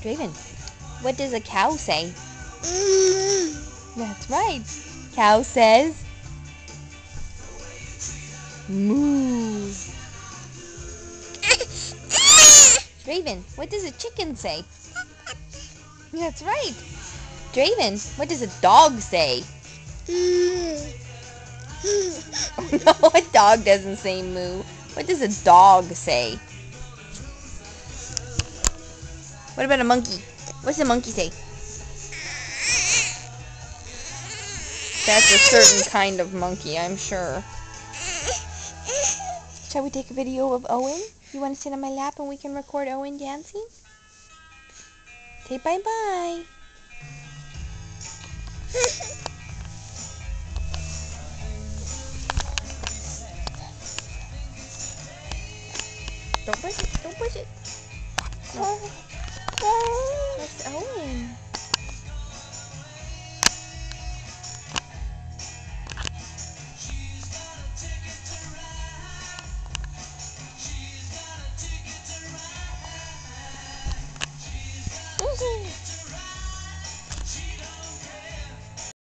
Draven, what does a cow say? That's right. Cow says moo. Draven, what does a chicken say? That's right. Draven, what does a dog say? Oh, no, a dog doesn't say moo. What does a dog say? What about a monkey? What's a monkey say? That's a certain kind of monkey, I'm sure. Shall we take a video of Owen? You want to sit on my lap and we can record Owen dancing? Say bye-bye. Don't push it. Don't push it. No. That's Owen.